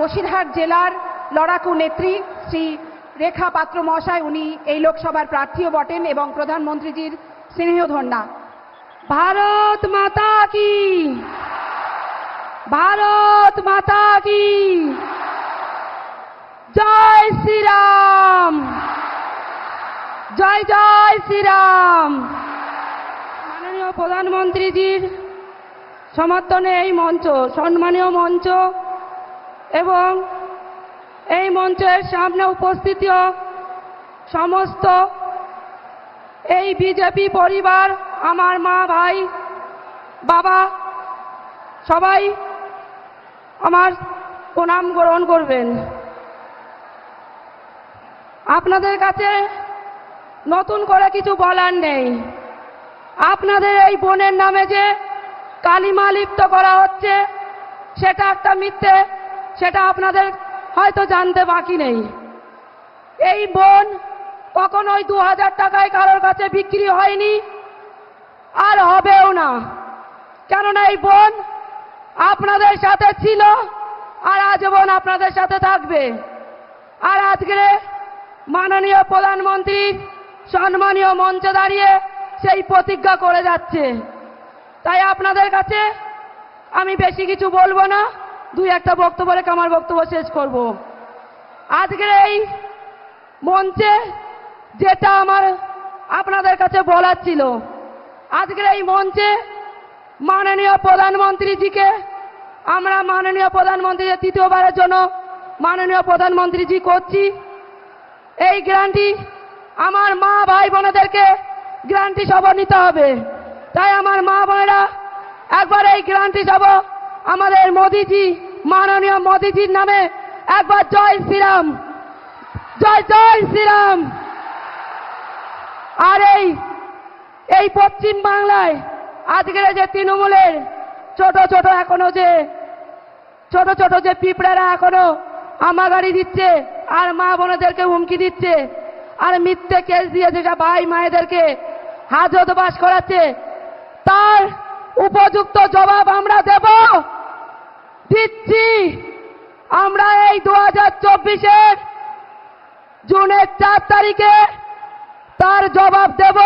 বসিরহাট জেলার লড়াকু নেত্রী শ্রী রেখা পাত্র মহাশয়, উনি এই লোকসভার প্রার্থীও বটেন এবং প্রধানমন্ত্রীজির স্নেহধন্যা। ভারত মাতা কি, ভারত মাতা কি, জয় শ্রীরাম, জয় জয় শ্রীরাম। মাননীয় প্রধানমন্ত্রীজির সমর্থনে এই মঞ্চ সম্মানীয় মঞ্চ এবং এই মঞ্চের সামনে উপস্থিত সমস্ত এই বিজেপি পরিবার, আমার মা, ভাই, বাবা, সবাই আমার প্রণাম গ্রহণ করবেন। আপনাদের কাছে নতুন করে কিছু বলার নেই। আপনাদের এই বোনের নামে যে কালিমা লিপ্ত করা হচ্ছে সেটা একটা মিথ্যে, সেটা আপনাদের হয়তো জানতে বাকি নেই। এই বোন কখনোই 2000 টাকায় কারোর কাছে বিক্রি হয়নি, আর হবেও না। কেননা এই বোন আপনাদের সাথে ছিল আর আজীবন আপনাদের সাথে থাকবে। আর আজকে মাননীয় প্রধানমন্ত্রী সম্মানীয় মঞ্চে দাঁড়িয়ে সেই প্রতিজ্ঞা করে যাচ্ছে। তাই আপনাদের কাছে আমি বেশি কিছু বলবো না, দুই একটা বক্তব্য রেখে আমার বক্তব্য শেষ করব। আজকের এই মঞ্চে যেটা আমার আপনাদের কাছে বলার ছিল, আজকের এই মঞ্চে মাননীয় প্রধানমন্ত্রীজিকে আমরা মাননীয় প্রধানমন্ত্রীর তৃতীয়বারের জন্য মাননীয় প্রধানমন্ত্রীজি করছি। এই গ্যারান্টি আমার মা ভাই বোনেদেরকে গ্যারান্টি সভা নিতে হবে। তাই আমার মা বোনেরা একবার এই গ্যারান্টি সভা আমাদের মোদিজি, মাননীয় মোদিজির নামে একবার জয় শ্রীরাম, জয় জয় শ্রীরাম। আর এই পশ্চিম বাংলায় আজকের যে তৃণমূলের ছোট ছোট এখনো যে ছোট ছোট যে পিঁপড়েরা এখনো আমাগাড়ি দিচ্ছে আর মা বোনেদেরকে হুমকি দিচ্ছে আর মিথ্যে কেস দিয়ে যেটা ভাই মায়েদেরকে হাজতবাস করাচ্ছে, তার উপযুক্ত জবাব আমরা দেব, দিচ্ছি। আমরা এই 2024-এর জুনের 4 তারিখে তার জবাব দেব।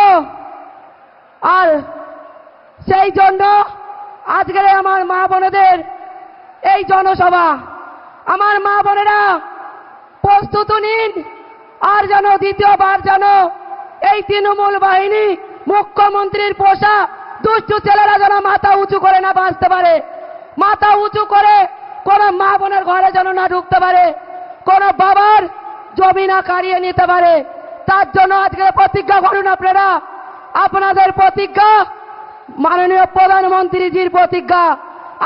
আর সেই জন্য আজকের আমার মা বোনেদের এই জনসভা, আমার মা বোনেরা প্রস্তুত নিন। আর যেন দ্বিতীয়বার যেন এই তৃণমূল বাহিনী, মুখ্যমন্ত্রীর পোষা দুষ্টু ছেলেরা যেন মাথা উঁচু করে না বাঁচতে পারে, মাথা উঁচু করে কোন মা বোনের ঘরে যেন না ঢুকতে পারে, কোন বাবার জমি না কাড়িয়ে নিতে পারে। তার জন্য আজকে প্রতিজ্ঞা করুন আপনারা। আপনাদের প্রতিজ্ঞা মাননীয় প্রধানমন্ত্রীজির প্রতিজ্ঞা।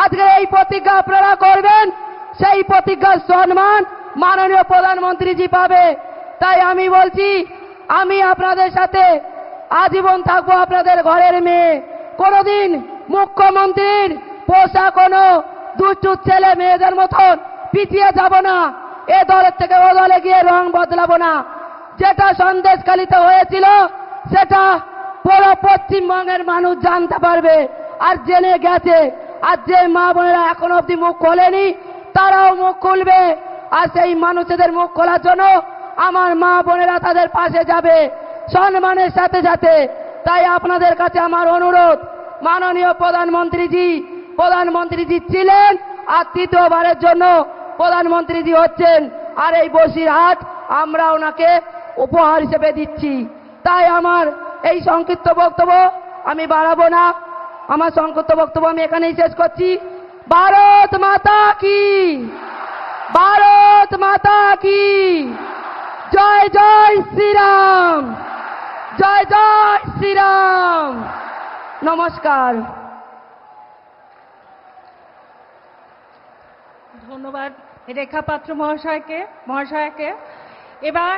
আজকে এই প্রতিজ্ঞা আপনারা করবেন, সেই প্রতিজ্ঞার সম্মান মাননীয় প্রধানমন্ত্রীজি পাবে। তাই আমি বলছি, আমি আপনাদের সাথে আজীবন থাকবো, আপনাদের ঘরের মেয়ে। কোনদিন মুখ্যমন্ত্রীর পোষা কোনো দুষ্টু ছেলে মেয়েদের মতন পিছিয়ে যাব না, এ দলের থেকে ও দলে গিয়ে রং বদলাবো না। যেটা সন্দেশখালীতে হয়েছিল সেটা পুরো পশ্চিমবঙ্গের মানুষ জানতে পারবে আর জেনে গেছে। আর যে মা বোনেরা এখনো অব্দি মুখ খোলেনি তারাও মুখ খুলবে। আর সেই মানুষদের মুখ খোলার জন্য আমার মা বোনেরা তাদের পাশে যাবে সম্মানের সাথে সাথে। তাই আপনাদের কাছে আমার অনুরোধ, মাননীয় প্রধানমন্ত্রীজি ছিলেন আর তৃতীয়বারের জন্য প্রধানমন্ত্রীজি হচ্ছেন। আর এই বসিরহাট আমরা ওনাকে উপহার হিসেবে দিচ্ছি। তাই আমার এই সংক্ষিপ্ত বক্তব্য আমি বাড়াবো না, আমার সংক্ষিপ্ত বক্তব্য আমি এখানেই শেষ করছি। ভারত মাতা কি, ভারত মাতা কি, জয় জয় শ্রীরাম, জয় জয় শ্রীরাম। নমস্কার। ধন্যবাদ রেখা পাত্র মহাশয়কে। এবার